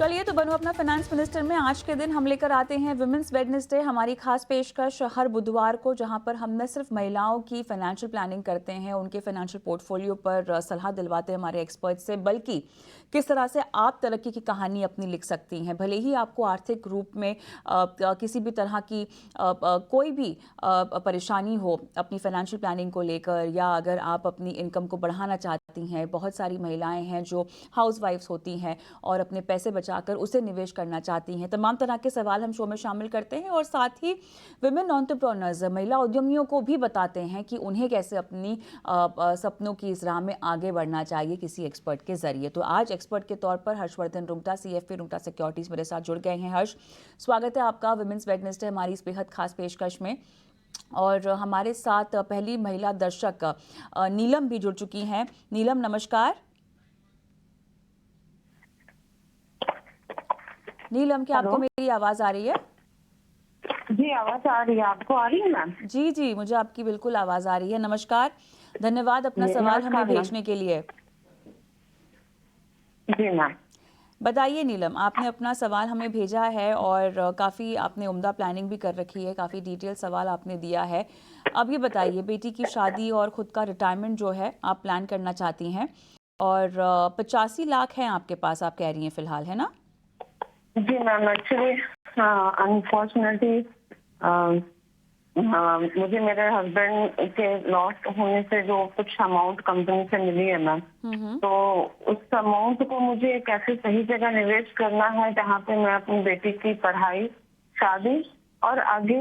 चलिए तो बनो अपना फाइनेंस मिनिस्टर में आज के दिन हम लेकर आते हैं विमेंस वेडनेसडे, हमारी खास पेशकश हर बुधवार को, जहां पर हम न सिर्फ महिलाओं की फाइनेंशियल प्लानिंग करते हैं, उनके फाइनेंशियल पोर्टफोलियो पर सलाह दिलवाते हैं हमारे एक्सपर्ट से, बल्कि किस तरह से आप तरक्की की कहानी अपनी लिख सकती हैं। भले ही आपको आर्थिक रूप में किसी भी तरह की कोई भी परेशानी हो अपनी फाइनेंशियल प्लानिंग को लेकर, या अगर आप अपनी इनकम को बढ़ाना चाहती हैं। बहुत सारी महिलाएं हैं जो हाउसवाइफ्स होती हैं और अपने पैसे बचाकर उसे निवेश करना चाहती हैं। तमाम तरह के सवाल हम शो में शामिल करते हैं और साथ ही विमेन एंटरप्रेन्योर्स, महिला उद्यमियों को भी बताते हैं कि उन्हें कैसे अपनी सपनों की इस राह में आगे बढ़ना चाहिए किसी एक्सपर्ट के जरिए। तो आज एक्सपर्ट के तौर पर हर्षवर्धन रुंगटा, CFP रुंगटा सिक्योरिटीज मेरे साथ जुड़ गए हैं। हर्ष, स्वागत है आपका विमेंस वेडनेसडे हमारी इस बेहद खास पेशकश में। और हमारे साथ पहली महिला दर्शक नीलम भी जुड़ चुकी हैं। नीलम, नमस्कार। नीलम, क्या आपको मेरी आवाज आ रही है? जी, आवाज आ रही है। आपको आ रही है मैम? जी जी, मुझे आपकी बिल्कुल आवाज आ रही है। नमस्कार, धन्यवाद अपना सवाल हमें भेजने के लिए। जी मैम, बताइए नीलम, आपने अपना सवाल हमें भेजा है और काफ़ी आपने उम्दा प्लानिंग भी कर रखी है, काफ़ी डिटेल सवाल आपने दिया है। अब ये बताइए, बेटी की शादी और ख़ुद का रिटायरमेंट जो है आप प्लान करना चाहती हैं, और 85 लाख हैं आपके पास, आप कह रही हैं फ़िलहाल, है ना? जी मैम, एक्चुअली अनफॉर्चुनेटली मुझे मेरे हस्बैंड के लॉस होने से जो कुछ अमाउंट कंपनी से मिली है मैम, तो उस अमाउंट को मुझे एक ऐसी सही जगह निवेश करना है जहाँ पे मैं अपनी बेटी की पढ़ाई, शादी और आगे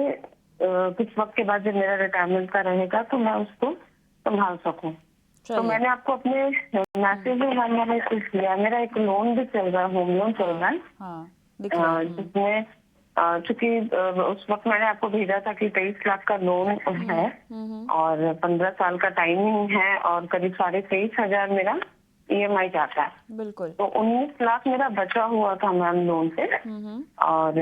कुछ वक्त के बाद जब मेरा रिटायरमेंट का रहेगा तो मैं उसको संभाल सकूं। तो मैंने आपको अपने मैसेज में मैंने कुछ दिया। मेरा एक लोन भी चल रहा है, होम लोन चल रहा है, जिसमें चूंकि उस वक्त मैंने आपको भेजा था कि 23 लाख का लोन है और 15 साल का टाइमिंग है और करीब 23,500 मेरा EMI जाता है। बिल्कुल। तो 19 लाख मेरा बचा हुआ था मैम लोन से, और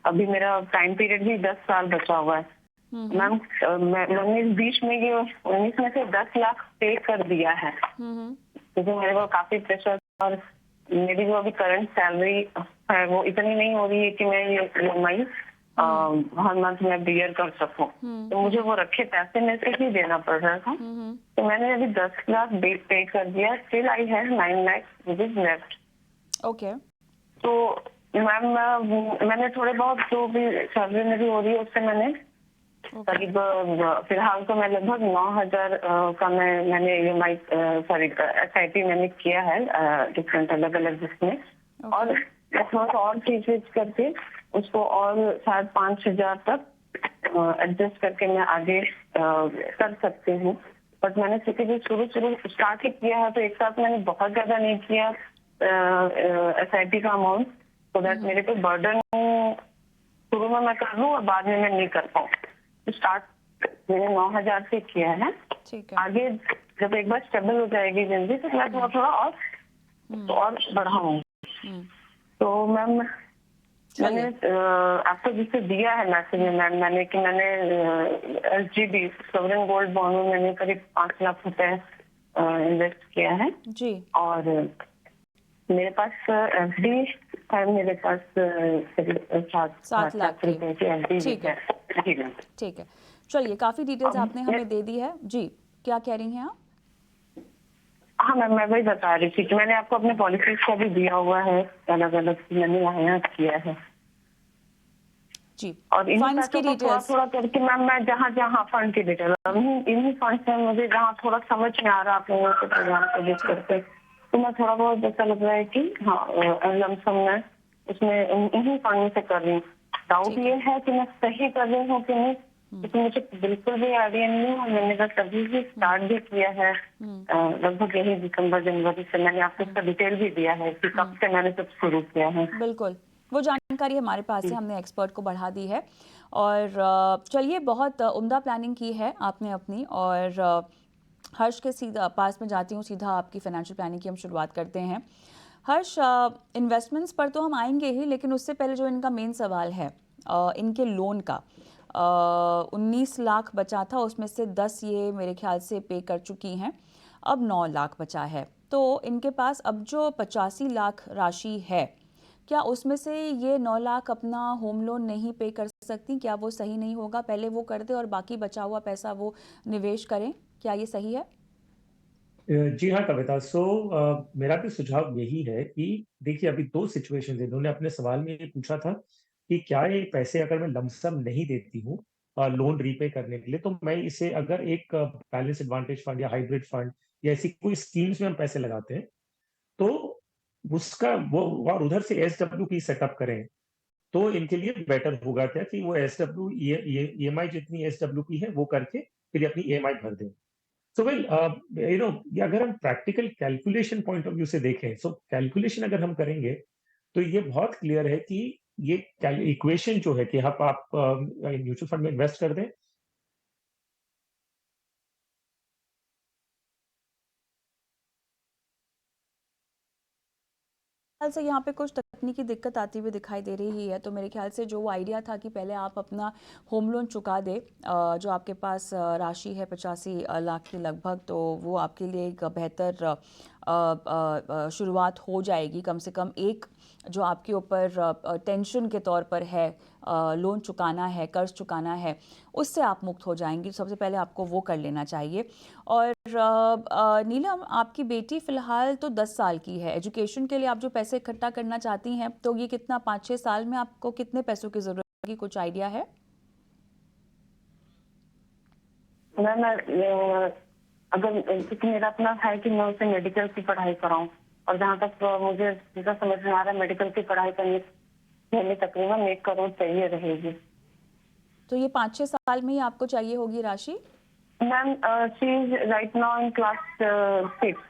अभी मेरा टाइम पीरियड भी 10 साल बचा हुआ है मैम। मैंने इस बीच में ये 19 में से 10 लाख पे कर दिया है, क्योंकि मेरे को काफी प्रेशर, और मेरी जो अभी करंट सैलरी है वो इतनी नहीं हो रही है कि मैं ये EMI हर मंथ में बियर कर सकूं। तो मुझे वो रखे पैसे में से ही देना पड़ रहा था। तो मैंने अभी 10 लाख पे कर दिया। Still I have 9 lakh rupees left. Okay. तो मैम मैंने थोड़े बहुत जो भी सैलरी मेरी हो रही है उससे मैंने करीब फिलहाल तो मैं लगभग 9,000 का मैंने EMI SIP मैंने किया है डिफरेंट अलग अलग जिसमें, और मैं थोड़ा सा और चीज करके उसको और शायद 5,000 तक एडजस्ट करके मैं आगे कर सकती हूँ। बट मैंने चूंकि भी शुरू स्टार्ट ही किया है तो एक साथ मैंने बहुत ज्यादा नहीं किया SIP का अमाउंट, तो दैट मेरे पे बर्डन शुरू में मैं कर लूँ और बाद में मैं नहीं कर पाऊँ। स्टार्ट मैंने 9,000 से किया है। आगे जब एक बार स्टेबल हो जाएगी जिंदगी तो मैं थोड़ा और बढ़ाऊंगी। तो मैम मैंने आपको जिससे दिया है मैसेज में मैंने SGB सॉवरेन गोल्ड बॉन्ड में मैंने करीब 5 लाख रुपए इन्वेस्ट किया है जी, और मेरे पास FD है, मेरे पास करीब 7 लाख रुपए की FD है। ठीक है, चलिए काफी डिटेल्स आपने हमें दे दी है जी। क्या कह रही हैं आप? हाँ मैम, मैं वही बता रही थी कि मैंने आपको अपने पॉलिसीज का भी दिया हुआ है, अलग अलग मैंने यहाँ किया है जी। और इन्हीं पैसों को थोड़ा करके मैम मैं जहाँ फंड की डिटेल इन्हीं फंड में मुझे जहाँ थोड़ा समझ में आ रहा है आप लोगों के प्रोग्राम को देख करके, तो मैं थोड़ा बहुत ऐसा लग रहा है कि हाँ लमसम मैं उसमें इन्हीं फंड से कर रही हूँ। डाउट ये है कि मैं सही कर रही हूँ कि नहीं, क्योंकि मुझे बिल्कुल भी आइडिया नहीं है। मैंने बस अभी भी स्टार्ट भी किया है, लगभग यही दिसंबर जनवरी से। मैंने आपको इसका डिटेल भी दिया है कि कब से मैंने सब शुरू किया है। बिल्कुल, वो जानकारी हमारे पास है, हमने एक्सपर्ट को बढ़ा दी है। और चलिए, बहुत उम्दा प्लानिंग की है आपने अपनी। और हर्ष के सीधा पास में जाती हूँ, सीधा आपकी फाइनेंशियल प्लानिंग की हम शुरुआत करते हैं। हर्ष, इन्वेस्टमेंट्स पर तो हम आएंगे ही, लेकिन उससे पहले जो इनका मेन सवाल है इनके लोन का, 19 लाख बचा था, उसमें से 10 ये मेरे ख्याल से पे कर चुकी हैं, अब 9 लाख बचा है। तो इनके पास अब जो 85 लाख राशि है, क्या उसमें से ये 9 लाख अपना होम लोन नहीं पे कर सकती? क्या वो सही नहीं होगा? पहले वो कर दे और बाकी बचा हुआ पैसा वो निवेश करें, क्या ये सही है? जी हाँ कविता। मेरा भी सुझाव यही है कि देखिए अभी दो सिचुएशन है। इन्होंने अपने सवाल में ये पूछा था कि क्या ये पैसे अगर मैं लमसम नहीं देती हूँ लोन रीपे करने के लिए, तो मैं इसे अगर एक बैलेंस एडवांटेज फंड या हाइब्रिड फंड या ऐसी कोई स्कीम्स में हम पैसे लगाते हैं तो उसका वो और उधर से SWP सेटअप करें तो इनके लिए बेटर होगा क्या कि वो EMI जितनी SWP है वो करके फिर अपनी EMI भर दें। सो वेल ये अगर हम practical calculation point of view से देखें, सो कैलकुलेशन अगर हम करेंगे तो ये बहुत क्लियर है कि ये इक्वेशन जो है कि आप म्यूचुअल फंड में इन्वेस्ट कर दें। ख्याल से यहाँ पे कुछ तकनीकी दिक्कत आती हुई दिखाई दे रही है, तो मेरे ख्याल से जो आइडिया था कि पहले आप अपना होम लोन चुका दे, जो आपके पास राशि है 85 लाख के लगभग, तो वो आपके लिए एक बेहतर शुरुआत हो जाएगी। कम से कम एक जो आपके ऊपर टेंशन के तौर पर है, लोन चुकाना है, कर्ज चुकाना है, उससे आप मुक्त हो जाएंगी। सबसे पहले आपको वो कर लेना चाहिए। और नीलम, आपकी बेटी फ़िलहाल तो 10 साल की है। एजुकेशन के लिए आप जो पैसे इकट्ठा करना चाहती हैं, तो ये कितना 5-6 साल में आपको कितने पैसों की ज़रूरत होगी, कुछ आइडिया है? मैम अगर क्योंकि मेरा अपना है कि मैं उसे मेडिकल की पढ़ाई कराऊं, और जहाँ तक मुझे जितना समझ में आ रहा है मेडिकल की पढ़ाई करने के लिए तकरीबन 1 करोड़ चाहिए रहेगी। तो ये 5-6 साल में ही आपको चाहिए होगी राशि? Ma'am she is right now in class 6,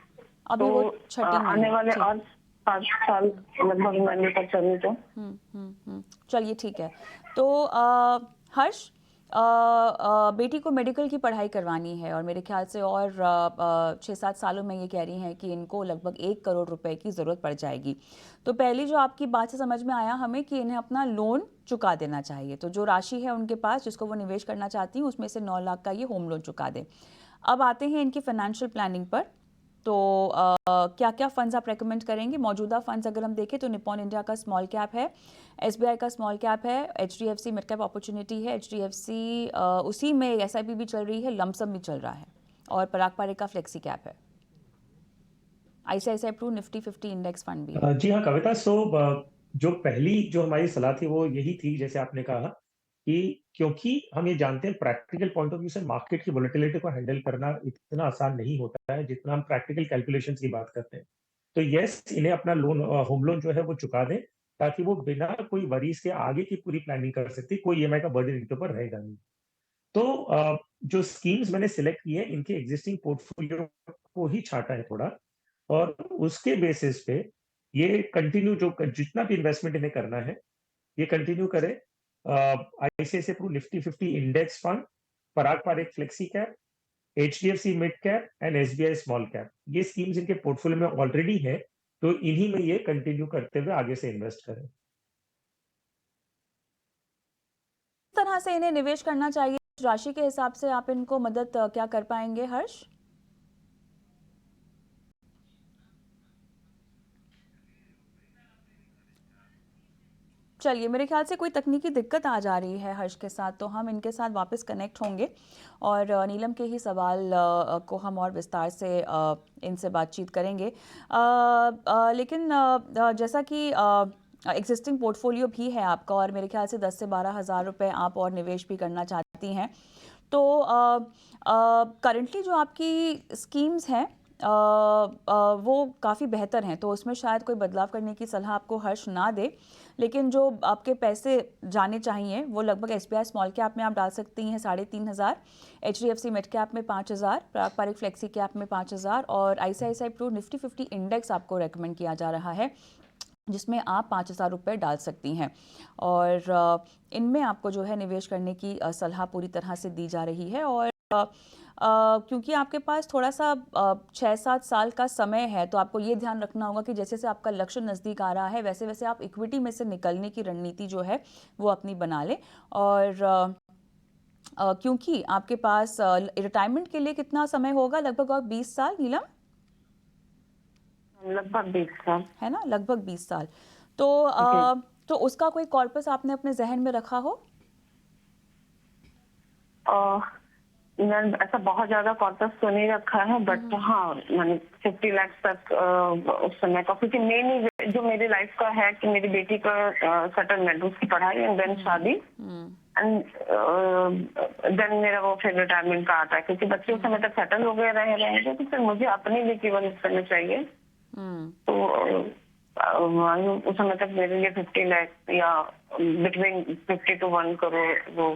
अभी वो छठी में आने है। वाले ठीक। और 5 साल लगभग मैंने पर चलूँ तो। चलिए ठीक है। तो हर्ष, बेटी को मेडिकल की पढ़ाई करवानी है और मेरे ख्याल से और 6-7 सालों में ये कह रही हैं कि इनको लगभग 1 करोड़ रुपए की ज़रूरत पड़ जाएगी। तो पहली जो आपकी बात से समझ में आया हमें कि इन्हें अपना लोन चुका देना चाहिए। तो जो राशि है उनके पास जिसको वो निवेश करना चाहती हैं, उसमें से 9 लाख का ये होम लोन चुका दें। अब आते हैं इनकी फाइनेंशियल प्लानिंग पर। तो क्या क्या फंड्स आप रेकमेंड करेंगे? मौजूदा फंड्स अगर हम देखें तो निप्पॉन इंडिया का स्मॉल कैप है, SBI का स्मॉल कैप है, HDFC मिड कैप अपॉर्चुनिटी है, HDFC उसी में SIP भी चल रही है, लमसम भी चल रहा है, और पराग पारेख का फ्लेक्सी कैप है, ICICI Pru Nifty 50 index fund भी है। जी हाँ कविता। जो पहली जो हमारी सलाह थी वो यही थी, जैसे आपने कहा कि क्योंकि हम ये जानते हैं प्रैक्टिकल पॉइंट ऑफ व्यू से मार्केट की वोलेटिलिटी को हैंडल करना इतना आसान नहीं होता है जितना हम प्रैक्टिकल कैलकुलेशंस की बात करते हैं। तो यस, इन्हें अपना लोन होम लोन जो है वो चुका दें ताकि वो बिना कोई वरीज के आगे की पूरी प्लानिंग कर सकती, कोई EMI का बर्डन इनके ऊपर रहेगा नहीं। तो जो स्कीम्स मैंने सिलेक्ट की है इनके एग्जिस्टिंग पोर्टफोलियो को ही छांटा है थोड़ा, और उसके बेसिस पे ये कंटिन्यू जो जितना भी इन्वेस्टमेंट इन्हें करना है ये कंटिन्यू करें। ICICI Pru Nifty 50 index fund, Parag Parikh flexi cap, HDFC mid cap and SBI small cap, ये स्कीम्स इनके पोर्टफोलियो में ऑलरेडी है, तो इन्हीं में ये कंटिन्यू करते हुए आगे से इन्वेस्ट करें। किस तरह से इन्हें निवेश करना चाहिए? राशि के हिसाब से आप इनको मदद क्या कर पाएंगे हर्ष? चलिए, मेरे ख्याल से कोई तकनीकी दिक्कत आ जा रही है हर्ष के साथ, तो हम इनके साथ वापस कनेक्ट होंगे और नीलम के ही सवाल को हम और विस्तार से इनसे बातचीत करेंगे। लेकिन जैसा कि एग्जिस्टिंग पोर्टफोलियो भी है आपका और मेरे ख्याल से 10 से 12 हज़ार रुपये आप और निवेश भी करना चाहती हैं, तो करंटली जो आपकी स्कीम्स हैं वो काफ़ी बेहतर हैं, तो उसमें शायद कोई बदलाव करने की सलाह आपको हर्ष ना दे। लेकिन जो आपके पैसे जाने चाहिए वो लगभग SBI स्मॉल कैप में आप डाल सकती हैं 3,500, HDFC मिड कैप में 5,000, पराग पारेख फ्लेक्सी कैप में 5,000 और ICICI प्रू निफ्टी 50 इंडेक्स आपको रेकमेंड किया जा रहा है जिसमें आप 5,000 रुपये डाल सकती हैं। और इनमें आपको जो है निवेश करने की सलाह पूरी तरह से दी जा रही है। और क्योंकि आपके पास थोड़ा सा 6-7 साल का समय है, तो आपको ये ध्यान रखना होगा कि जैसे जैसे आपका लक्ष्य नज़दीक आ रहा है वैसे वैसे आप इक्विटी में से निकलने की रणनीति जो है वो अपनी बना लें। और क्योंकि आपके पास रिटायरमेंट के लिए कितना समय होगा, लगभग और 20 साल नीलम? लगभग 20 साल है ना, लगभग 20 साल। तो जी। तो उसका कोई कॉर्पस आपने अपने जहन में रखा हो? मैंने ऐसा बहुत ज्यादा कॉर्पस तो नहीं रखा है, बट हाँ मैंने 50 लाख तक उस समय का, क्योंकि मेन जो मेरी लाइफ का है कि मेरी बेटी का सेटलमेंट, उसकी पढ़ाई एंड देन शादी एंड देन मेरा वो फिर रिटायरमेंट का आता है, क्योंकि बच्चे उस समय तक सेटल हो गए रहेंगे, तो फिर मुझे अपने लिए केवल करना चाहिए। तो उस समय तक मेरे लिए 50 लाख या बिटवीन 50 to 1 करोड़ वो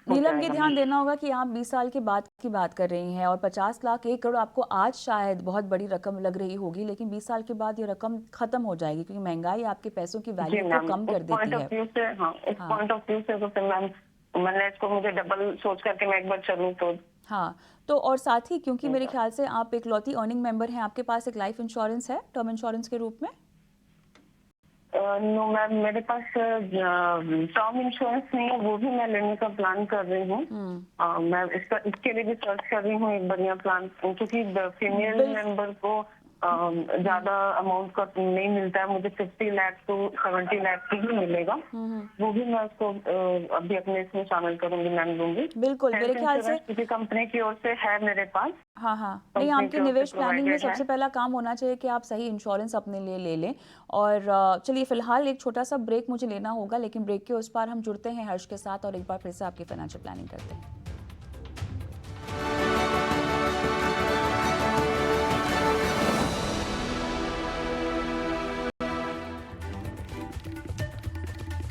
हो नीलम, ये जाएगा। ध्यान देना होगा कि आप 20 साल के बाद की बात कर रही हैं और 50 लाख 1 करोड़ आपको आज शायद बहुत बड़ी रकम लग रही होगी, लेकिन 20 साल के बाद ये रकम खत्म हो जाएगी, क्योंकि महंगाई आपके पैसों की जी वैल्यू को मैम, कम उस कर पॉइंट देती ऑफ है। व्यू से, हाँ उस हाँ पॉइंट ऑफ व्यू से तो फिर मैम मैंने इसको, मुझे डबल सोच करके मैं एक बार चलूँ तो। हाँ, तो और साथ ही क्योंकि मेरे ख्याल से आप एक लौती अर्निंग मेंबर हैं, आपके पास एक लाइफ इंश्योरेंस है टर्म इंश्योरेंस के रूप में? नो मैम, मेरे पास टर्म इंश्योरेंस नहीं है, वो भी मैं लेने का प्लान कर रही हूँ। मैं इसके लिए भी सर्च कर रही हूँ एक बढ़िया प्लान, क्योंकि फीमेल मेंबर को ज्यादा अमाउंट का नहीं मिलता है, मुझे 50 लाख to 70 लाख की ही मिलेगा। वो भी मैं उसको अभी अपने इसमें शामिल करूंगी, मैम लूंगी। बिल्कुल, मेरे हेल्थ ख्याल से इंश्योरेंस किसी कंपनी की ओर से है मेरे पास, हाँ हाँ, नहीं, कंपनी आपके की ओर से निवेश प्लानिंग में प्रोवाइडेड है। सबसे पहला काम होना चाहिए कि आप सही इंश्योरेंस अपने लिए ले लें। और चलिए फिलहाल एक छोटा सा ब्रेक मुझे लेना होगा, लेकिन ब्रेक के उस पार हम जुड़ते हैं हर्ष के साथ और एक बार फिर से आपकी फाइनेंशियल प्लानिंग करते हैं।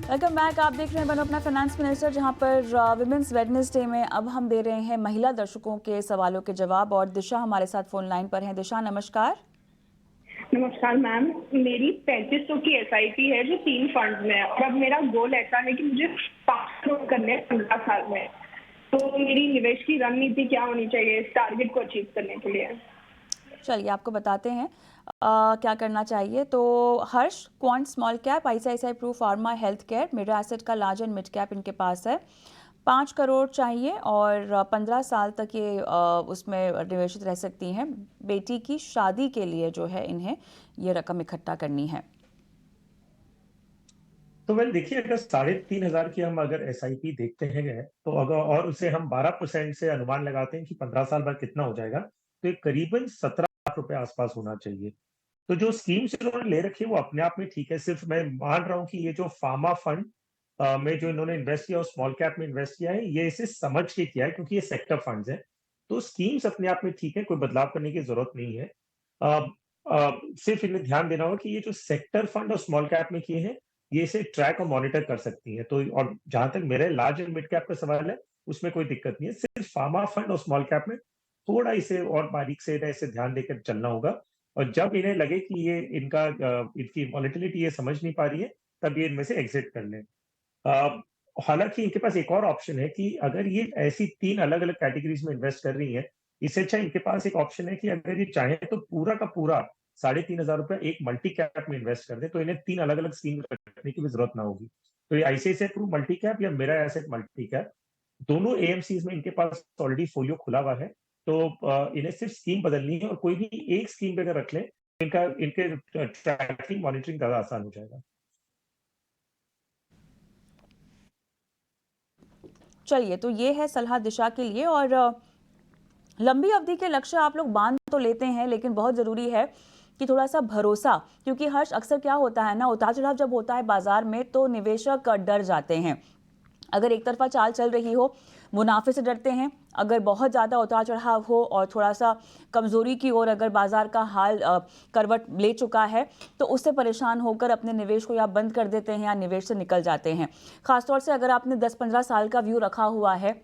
Welcome back. आप देख रहे हैं बनो अपना फाइनेंस मिनिस्टर, जहां पर विमेंस वेडनेसडे में अब हम दे रहे हैं महिला दर्शकों के सवालों के जवाब, और दिशा हमारे साथ फोन लाइन पर हैं। दिशा, नमस्कार। नमस्कार मैम, मेरी 3500 की SIP है जो 3 फंड में है, और अब मेरा गोल ऐसा है कि मुझे 5 करोड़ करने हैं 15 साल में। तो मेरी निवेश की रणनीति क्या होनी चाहिए इस टारगेट को अचीव करने के लिए? चलिए आपको बताते हैं क्या करना चाहिए। तो Harsh, quant small cap, ICICI pru pharma, health care, mid asset का लार्ज एंड मिड कैप इनके पास है। 5 करोड़ चाहिए और 15 साल तक ये उसमें निवेशित रह सकती हैं। बेटी की शादी के लिए जो है इन्हें ये रकम इकट्ठा करनी है। तो वेल देखिए, अगर 3,500 की हम अगर SIP देखते हैं, तो अगर और उसे हम 12% से अनुमान लगाते हैं कि 15 साल बाद कितना हो जाएगा, तो ये करीबन 17 लाख रुपए आसपास होना चाहिए। तो जो स्कीम्स इन्होंने ले रखी है वो अपने आप में ठीक है। सिर्फ मैं मान रहा हूँ कि ये जो फार्मा फंड में जो इन्होंने इन्वेस्ट किया और स्मॉल कैप में इन्वेस्ट किया है, ये इसे समझ के किया है, क्योंकि ये सेक्टर फंड्स हैं। तो स्कीम्स अपने आप में ठीक है, कोई बदलाव करने की जरूरत नहीं है। अ, सिर्फ इन्हें ध्यान देना होगा कि ये जो सेक्टर फंड और स्मॉल कैप में किए हैं, ये इसे ट्रैक और मॉनिटर कर सकती है। तो और जहां तक मेरे लार्ज एंड मिड कैप का सवाल है, उसमें कोई दिक्कत नहीं है। सिर्फ फार्मा फंड और स्मॉल कैप में थोड़ा इसे और बारीक से इसे ध्यान देकर चलना होगा। और जब इन्हें लगे कि ये इनकी वॉलेटिलिटी ये समझ नहीं पा रही है, तब ये इनमें से एग्जिट कर लें। हालांकि इनके पास एक और ऑप्शन है कि अगर ये ऐसी 3 अलग-अलग कैटेगरीज में इन्वेस्ट कर रही हैं, इससे अच्छा इनके पास एक ऑप्शन है कि अगर ये चाहें तो पूरा का पूरा 3,500 रुपए एक मल्टी कैप में इन्वेस्ट कर दें, तो इन्हें 3 अलग-अलग स्कीम रखने की भी जरूरत ना होगी। तो ये ICICI प्रू मल्टी कैप या मेरा एसेट मल्टी कैप, दोनों AMCs में इनके पास ऑलरेडी फोलियो खुला हुआ है। तो इन्हें सिर्फ स्कीम बदलनी है और कोई भी एक स्कीम पे अगर रख लें, इनके ट्रैकिंग मॉनिटरिंग ज़्यादा आसान हो जाएगा। चलिए, तो ये है सलाह दिशा के लिए। और लंबी अवधि के लक्ष्य आप लोग बांध तो लेते हैं, लेकिन बहुत ज़रूरी है कि थोड़ा सा भरोसा, क्योंकि हर्ष अक्सर क्या होता है ना, उतार चढ़ाव जब होता है बाजार में तो निवेशक डर जाते हैं। अगर एक तरफा चाल चल रही हो, मुनाफे से डरते हैं। अगर बहुत ज़्यादा उतार चढ़ाव हो और थोड़ा सा कमज़ोरी की ओर अगर बाजार का हाल करवट ले चुका है, तो उससे परेशान होकर अपने निवेश को या बंद कर देते हैं या निवेश से निकल जाते हैं। खासतौर से अगर आपने 10-15 साल का व्यू रखा हुआ है,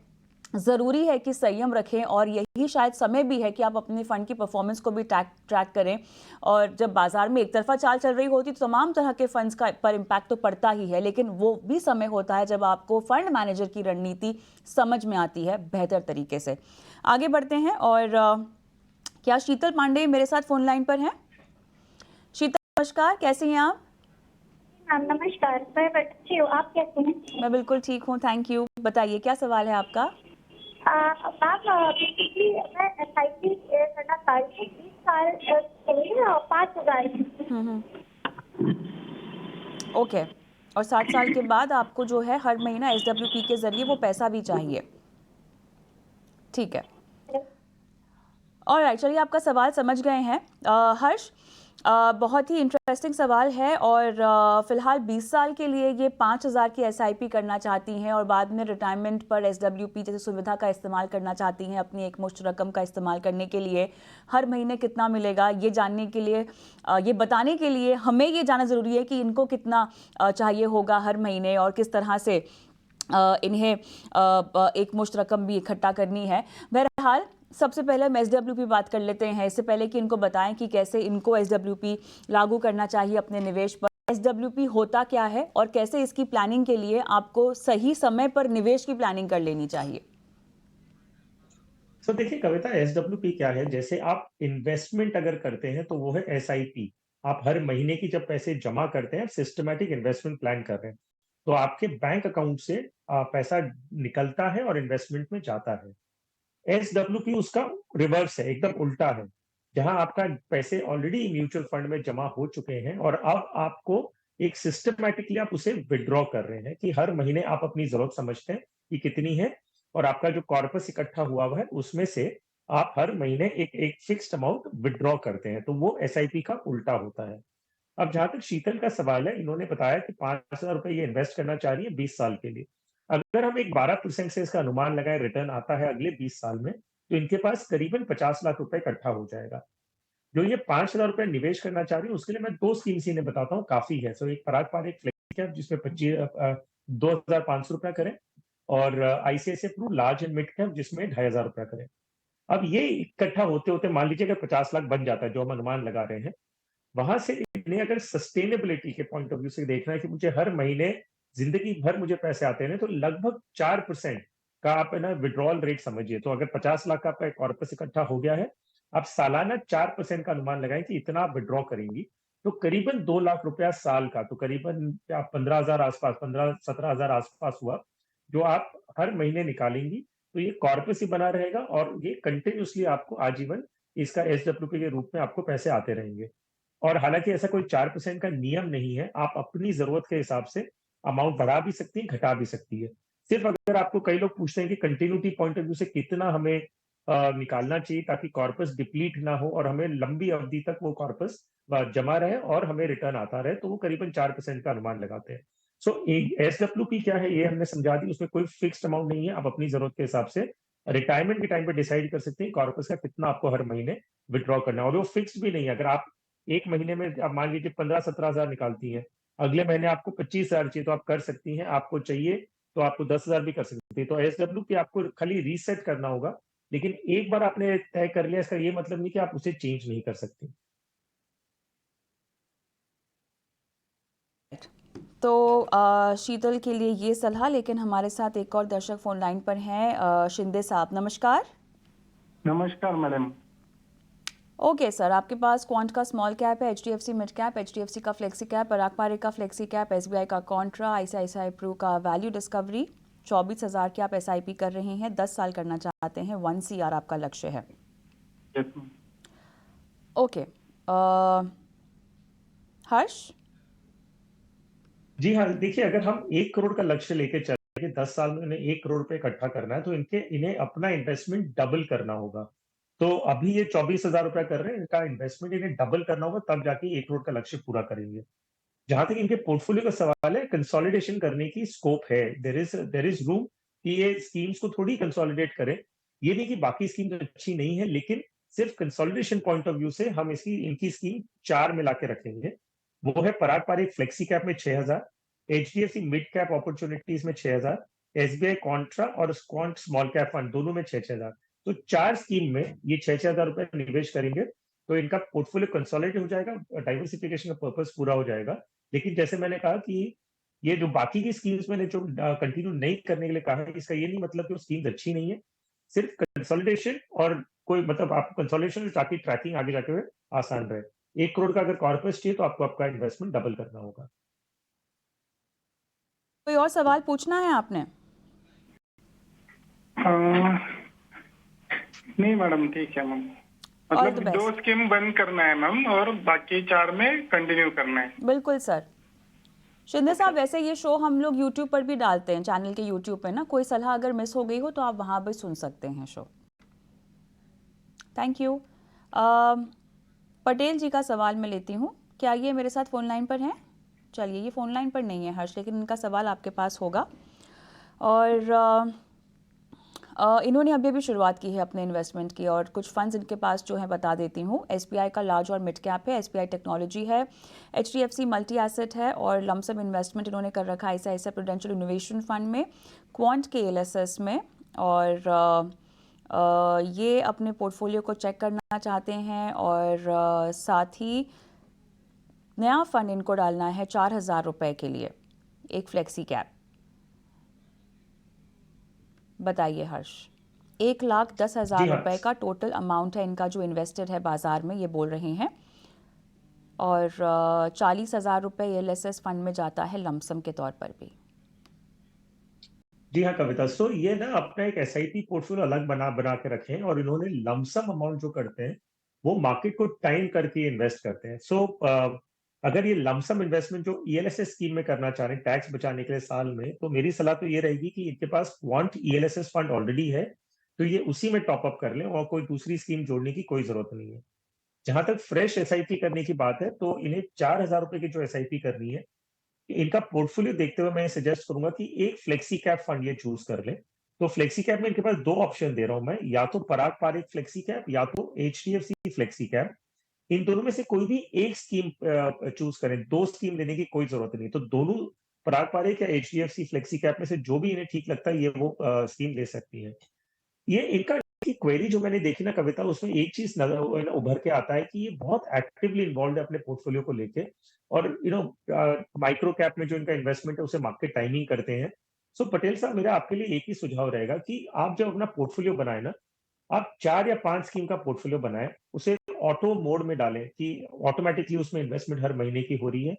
ज़रूरी है कि संयम रखें, और यही शायद समय भी है कि आप अपने फंड की परफॉर्मेंस को भी ट्रैक करें। और जब बाजार में एक तरफा चाल चल रही होती तो तमाम तरह के फंड्स का पर इम्पैक्ट तो पड़ता ही है, लेकिन वो भी समय होता है जब आपको फंड मैनेजर की रणनीति समझ में आती है बेहतर तरीके से। आगे बढ़ते हैं। और क्या शीतल पांडे मेरे साथ फोन लाइन पर हैं? शीतल, नमस्कार, कैसी हैं आप? नमस्कार, मैं अच्छी हूँ, आप कैसे हैं? मैं बिल्कुल ठीक हूँ, थैंक यू। बताइए क्या सवाल है आपका? मैम, बेसिकली मैं SIP करना चाह रही हूँ 20 साल के लिए 5,000। ओके, और 60 साल के बाद आपको जो है हर महीना SWP के जरिए वो पैसा भी चाहिए। ठीक है, ऑलराइट, चलिए आपका सवाल समझ गए हैं। हर्ष, बहुत ही इंटरेस्टिंग सवाल है और फ़िलहाल 20 साल के लिए ये 5,000 की SIP करना चाहती हैं और बाद में रिटायरमेंट पर SWP जैसे सुविधा का इस्तेमाल करना चाहती हैं अपनी एक मुश्त रकम का इस्तेमाल करने के लिए। हर महीने कितना मिलेगा ये जानने के लिए, ये बताने के लिए हमें ये जानना ज़रूरी है कि इनको कितना चाहिए होगा हर महीने और किस तरह से इन्हें एक मुश्त रकम भी इकट्ठा करनी है। बहरहाल सबसे पहले हम SWP बात कर लेते हैं, इससे पहले कि इनको बताएं कि कैसे इनको SWP लागू करना चाहिए अपने निवेश पर। SWP होता क्या है और कैसे इसकी प्लानिंग के लिए आपको सही समय पर निवेश की प्लानिंग कर लेनी चाहिए। तो देखिए कविता, SWP क्या है? जैसे आप इन्वेस्टमेंट अगर करते हैं तो वो है SIP। आप हर महीने की जब पैसे जमा करते हैं, सिस्टमैटिक इन्वेस्टमेंट प्लान कर रहे हैं, तो आपके बैंक अकाउंट से पैसा निकलता है और इन्वेस्टमेंट में जाता है। SWP उसका रिवर्स है, एकदम उल्टा है, जहां आपका पैसे ऑलरेडी म्यूचुअल फंड में जमा हो चुके हैं और अब आपको एक सिस्टमैटिकली आप उसे विड्रॉ कर रहे हैं कि हर महीने आप अपनी जरूरत समझते हैं कि कितनी है और आपका जो कॉर्पस इकट्ठा हुआ हुआ है उसमें से आप हर महीने एक एक फिक्स्ड अमाउंट विड्रॉ करते हैं, तो वो SIP का उल्टा होता है। अब जहां तक शीतल का सवाल है, इन्होंने बताया कि 5,000 रुपए ये इन्वेस्ट करना चाह रही है 20 साल के लिए। अगर हम एक 12% से इसका अनुमान लगाए रिटर्न आता है अगले 20 साल में, तो इनके पास करीबन 50 लाख रुपए इकट्ठा हो जाएगा। जो ये 5,000 रुपए निवेश करना चाह रही है उसके लिए मैं 2 स्कीम्स इन्हें बताता हूँ, काफी है। सो एक पारंपरिक फ्लेक्सी कैप जिसमें 2,500 रुपया करें और ICICI Pru large and mid cap जिसमें 2,500 रुपया करें। अब ये इकट्ठा होते होते मान लीजिए अगर 50 लाख बन जाता है जो हम अनुमान लगा रहे हैं, वहां से इन्हें अगर सस्टेनेबिलिटी के पॉइंट ऑफ व्यू से देखना है कि मुझे हर महीने जिंदगी भर मुझे पैसे आते हैं, तो लगभग 4% का आप है ना विड्रॉल रेट समझिए। तो अगर 50 लाख का आपका कॉर्पस इकट्ठा हो गया है, आप सालाना 4% का अनुमान लगाएं कि इतना आप विड्रॉ करेंगी, तो करीबन 2 लाख रुपया साल का, तो करीबन क्या 15,000 आसपास, 15-17,000 आसपास हुआ जो आप हर महीने निकालेंगी। तो ये कॉर्पस ही बना रहेगा और ये कंटिन्यूसली आपको आजीवन इसका SWP के रूप में आपको पैसे आते रहेंगे। और हालांकि ऐसा कोई 4% का नियम नहीं है, आप अपनी जरूरत के हिसाब से अमाउंट बढ़ा भी सकती है, घटा भी सकती है। सिर्फ अगर आपको कई लोग पूछते हैं कि कंटिन्यूटी पॉइंट ऑफ व्यू से कितना हमें निकालना चाहिए ताकि कॉर्पस डिप्लीट ना हो और हमें लंबी अवधि तक वो कॉर्पस जमा रहे और हमें रिटर्न आता रहे, तो वो करीबन 4% का अनुमान लगाते हैं। सो SWP क्या है ये हमने समझा दी, उसमें कोई फिक्स्ड अमाउंट नहीं है, आप अपनी जरूरत के हिसाब से रिटायरमेंट के टाइम पे डिसाइड कर सकते हैं कॉर्पस का कितना आपको हर महीने विड्रॉ करना है। और वो फिक्स्ड भी नहीं है, अगर आप एक महीने में आप मान लीजिए 15-17,000 निकालती हैं, अगले महीने आपको 25,000 चाहिए तो आप कर सकती हैं, आपको चाहिए तो आपको 10,000 भी कर सकती है। तो SWP आपको खाली रीसेट करना होगा, लेकिन एक बार आपने तय कर लिया इसका ये मतलब नहीं कि आप उसे चेंज नहीं कर सकती। तो शीतल के लिए ये सलाह, लेकिन हमारे साथ एक और दर्शक फोन लाइन पर हैं, शिंदे साहब, नमस्कार। नमस्कार मैडम। ओके सर, आपके पास क्वांट का स्मॉल कैप है, HDFC मिड कैप, HDFC का फ्लेक्सी कैप, पराग पारिक का फ्लेक्सी कैप, SBI का कॉन्ट्रा, ICICI प्रू का वैल्यू डिस्कवरी। 24,000 की आप SIP कर रहे हैं, 10 साल करना चाहते हैं, 1 CR आपका लक्ष्य है। ओके, हर्ष। जी हाँ, देखिए अगर हम 1 करोड़ का लक्ष्य लेके चल रहे हैं, 10 साल में उन्हें 1 करोड़ रुपए इकट्ठा करना है, तो इन्हें अपना इन्वेस्टमेंट डबल करना होगा। तो अभी ये 24,000 रुपया कर रहे हैं, इनका इन्वेस्टमेंट इन्हें डबल करना होगा, तब जाके 1 करोड़ का लक्ष्य पूरा करेंगे। जहां तक इनके पोर्टफोलियो का सवाल है, कंसोलिडेशन करने की स्कोप है, देयर इज रूम कि ये स्कीम्स को थोड़ी कंसोलिडेट करें। ये नहीं कि बाकी स्कीम्स अच्छी नहीं है, लेकिन सिर्फ कंसोलिडेशन पॉइंट ऑफ व्यू से हम इनकी स्कीम 4 मिला के रखेंगे। वो है पराग पारिक फ्लेक्सी कैप में 6,000, HDFC मिड कैप अपॉर्चुनिटीज में 6,000, SBI कॉन्ट्रा और क्वांट स्मॉल कैप फंड दोनों में 6,000। तो 4 स्कीम में ये 6,000 रुपए निवेश करेंगे, तो इनका पोर्टफोलियो कंसोलिडेट हो जाएगा, डाइवर्सिफिकेशन का पर्पस पूरा हो जाएगा। लेकिन जैसे मैंने कहा कि ये जो बाकी की स्कीम्स मैंने जो कंटिन्यू नहीं करने के लिए कहा है, इसका ये नहीं मतलब कि वो स्कीम्स अच्छी नहीं है, सिर्फ कंसोलिडेशन और कोई मतलब आपको कंसोलिडेशन ताकि ट्रैकिंग आगे जाके हुए आसान रहे। 1 करोड़ का अगर कॉर्पस चाहिए तो आपको आपका इन्वेस्टमेंट डबल करना होगा। कोई और सवाल पूछना है आपने? नहीं मैडम, ठीक है मैम। मतलब 2 स्कीम बंद करना है मैम और बाकी 4 में कंटिन्यू करना है। बिल्कुल सर। शिंदे साहब, वैसे ये शो हम लोग यूट्यूब पर भी डालते हैं, चैनल के यूट्यूब पे ना, कोई सलाह अगर मिस हो गई हो तो आप वहाँ भी सुन सकते हैं show. Thank you. Patel ji का सवाल मैं लेती हूँ। क्या ये मेरे साथ फ़ोन लाइन पर हैं? चलिए, ये फ़ोन लाइन पर नहीं है हर्ष, लेकिन इनका सवाल आपके पास होगा। और इन्होंने अभी शुरुआत की है अपने इन्वेस्टमेंट की, और कुछ फंड्स इनके पास जो है बता देती हूँ। SBI का लार्ज और मिड कैप है, SBI टेक्नोलॉजी है, HDFC मल्टी एसेट है, और लमसम इन्वेस्टमेंट इन्होंने कर रखा है ICICI प्रूडेंशियल इनोवेशन फंड में, क्वांट के LSS में। और ये अपने पोर्टफोलियो को चेक करना चाहते हैं, और साथ ही नया फंड इनको डालना है 4,000 रुपये के लिए, एक फ्लेक्सी कैप। बताइए हर्ष। 1,10,000 जी हाँ। रुपए का टोटल अमाउंट है इनका जो इन्वेस्टेड है बाजार में, ये बोल रहे हैं। और 40,000 रुपये LSS फंड में जाता है लमसम के तौर पर भी। जी हाँ कविता, सो ये ना अपना एक SIP पोर्टफोलियो अलग बना के रखे हैं, और इन्होंने लमसम अमाउंट जो करते हैं वो मार्केट को टाइम करके इन्वेस्ट करते हैं। सो अगर ये लमसम इन्वेस्टमेंट जो ELSS स्कीम में करना चाह रहे हैं टैक्स बचाने के लिए साल में, तो मेरी सलाह तो ये रहेगी कि इनके पास क्वांट ELSS फंड ऑलरेडी है, तो ये उसी में टॉप अप कर लें और कोई दूसरी स्कीम जोड़ने की कोई जरूरत नहीं है। जहां तक फ्रेश SIP करने की बात है, तो इन्हें 4,000 रुपए की जो SIP करनी है, इनका पोर्टफोलियो देखते हुए मैं सजेस्ट करूंगा कि एक फ्लेक्सी कैप फंड ये चूज कर ले। तो फ्लेक्सी कैप में इनके पास दो ऑप्शन दे रहा हूं मैं, या तो पराग पारिक फ्लेक्सी कैप या तो HDFC फ्लेक्सी कैप। इन दोनों में से कोई भी एक स्कीम चूज करें, दो स्कीम लेने की कोई जरूरत नहीं। तो दोनों पराग पारिक या HDFC फ्लेक्सी कैप में से जो भी इन्हें ठीक लगता है ये वो स्कीम ले सकती है। ये इनका की क्वेरी जो मैंने देखी ना कविता, उसमें एक चीज नजर उभर के आता है कि ये बहुत एक्टिवली इन्वॉल्व है अपने पोर्टफोलियो को लेके, और माइक्रो कैप में जो इनका इन्वेस्टमेंट है उसे मार्केट टाइमिंग करते हैं। सो पटेल साहब, मेरा आपके लिए एक ही सुझाव रहेगा कि आप जब अपना पोर्टफोलियो बनाए ना, आप 4 या 5 स्कीम का पोर्टफोलियो बनाएं, उसे ऑटो मोड में डालें कि ऑटोमेटिकली उसमें इन्वेस्टमेंट हर महीने की हो रही है।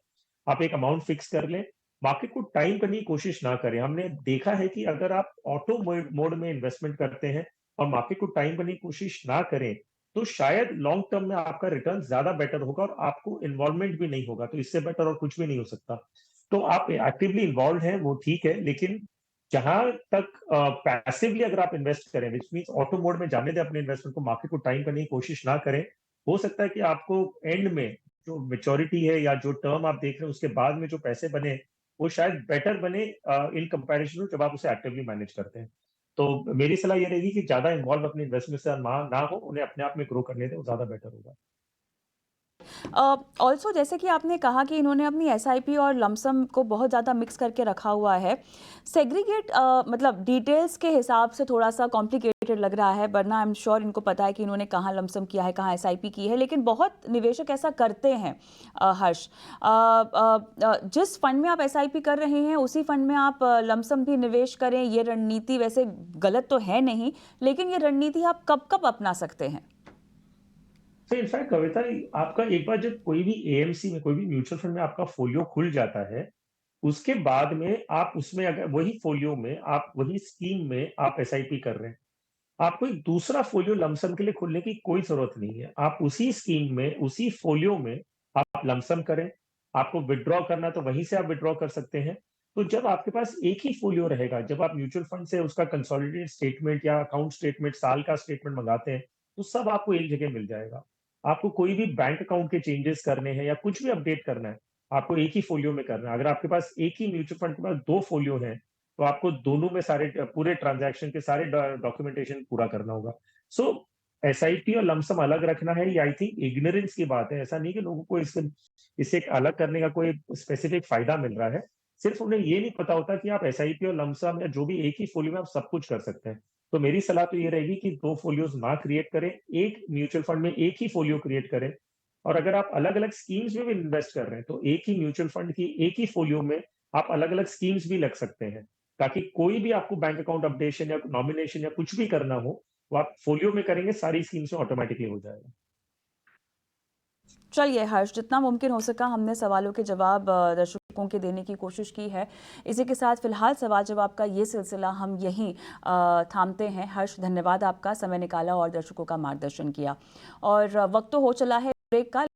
आप एक अमाउंट फिक्स कर लें, मार्केट को टाइम करने की कोशिश ना करें। हमने देखा है कि अगर आप ऑटो मोड में इन्वेस्टमेंट करते हैं और मार्केट को टाइम करने की कोशिश ना करें, तो शायद लॉन्ग टर्म में आपका रिटर्न ज्यादा बेटर होगा और आपको इन्वॉल्वमेंट भी नहीं होगा। तो इससे बेटर और कुछ भी नहीं हो सकता। तो आप एक्टिवली इन्वॉल्व हैं वो ठीक है, लेकिन जहां तक पैसिवली अगर आप इन्वेस्ट करें, विच मीन्स ऑटो मोड में जाने दें अपने इन्वेस्टमेंट को, मार्केट को टाइम करने की कोशिश ना करें, हो सकता है कि आपको एंड में जो मेच्योरिटी है या जो टर्म आप देख रहे हैं उसके बाद में जो पैसे बने वो शायद बेटर बने इन कंपैरिजन टू जब आप उसे एक्टिवली मैनेज करते हैं। तो मेरी सलाह ये रहेगी कि ज्यादा इन्वॉल्व अपने इन्वेस्टमेंट से ना हो, उन्हें अपने आप में ग्रो करने दें, वो ज्यादा बेटर होगा। ऑल्सो जैसे कि आपने कहा कि इन्होंने अपनी SIP और लमसम को बहुत ज़्यादा मिक्स करके रखा हुआ है, सेग्रीगेट मतलब डिटेल्स के हिसाब से थोड़ा सा कॉम्प्लिकेटेड लग रहा है, वरना आई एम श्योर इनको पता है कि इन्होंने कहाँ लमसम किया है, कहाँ SIP की है। लेकिन बहुत निवेशक ऐसा करते हैं हर्ष। जिस फंड में आप SIP कर रहे हैं उसी फंड में आप लमसम भी निवेश करें, ये रणनीति वैसे गलत तो है नहीं, लेकिन ये रणनीति आप कब कब अपना सकते हैं? तो इनफैक्ट कविता, आपका एक बार जब कोई भी AMC में, कोई भी म्यूचुअल फंड में आपका फोलियो खुल जाता है, उसके बाद में आप उसमें अगर वही फोलियो में आप वही स्कीम में आप SIP कर रहे हैं, आपको एक दूसरा फोलियो लमसम के लिए खोलने की कोई जरूरत नहीं है। आप उसी स्कीम में, उसी फोलियो में आप लमसम करें। आपको विड्रॉ करना तो वहीं से आप विड्रॉ कर सकते हैं। तो जब आपके पास एक ही फोलियो रहेगा, जब आप म्यूचुअल फंड से उसका कंसोलिडेटेड स्टेटमेंट या अकाउंट स्टेटमेंट, साल का स्टेटमेंट मंगाते हैं, तो सब आपको एक जगह मिल जाएगा। आपको कोई भी बैंक अकाउंट के चेंजेस करने हैं या कुछ भी अपडेट करना है, आपको एक ही फोलियो में करना है। अगर आपके पास एक ही म्यूचुअल फंड के पास 2 फोलियो हैं, तो आपको दोनों में सारे पूरे ट्रांजैक्शन के सारे डॉक्यूमेंटेशन पूरा करना होगा। सो SIP और लमसम अलग रखना है, ये आई थिंक इग्नोरेंस की बात है। ऐसा नहीं कि लोगों को इससे एक अलग करने का कोई स्पेसिफिक फायदा मिल रहा है, सिर्फ उन्हें ये नहीं पता होता कि आप SIP और लमसम या जो भी एक ही फोलियो में आप सब कुछ कर सकते हैं। तो मेरी सलाह तो ये रहेगी कि 2 फोलियोज ना क्रिएट करें, एक म्यूचुअल फंड में एक ही फोलियो क्रिएट करें। और अगर आप अलग अलग स्कीम्स में भी इन्वेस्ट कर रहे हैं, तो एक ही म्यूचुअल फंड की एक ही फोलियो में आप अलग अलग स्कीम्स भी लग सकते हैं, ताकि कोई भी आपको बैंक अकाउंट अपडेशन या नॉमिनेशन या कुछ भी करना हो, वो आप फोलियो में करेंगे, सारी स्कीम्स में ऑटोमेटिकली हो जाएगा। चलिए हर्ष, जितना मुमकिन हो सका हमने सवालों के जवाब दर्शकों के देने की कोशिश की है। इसी के साथ फिलहाल सवाल जवाब का ये सिलसिला हम यहीं थामते हैं। हर्ष, धन्यवाद, आपका समय निकाला और दर्शकों का मार्गदर्शन किया। और वक्त तो हो चला है ब्रेक का।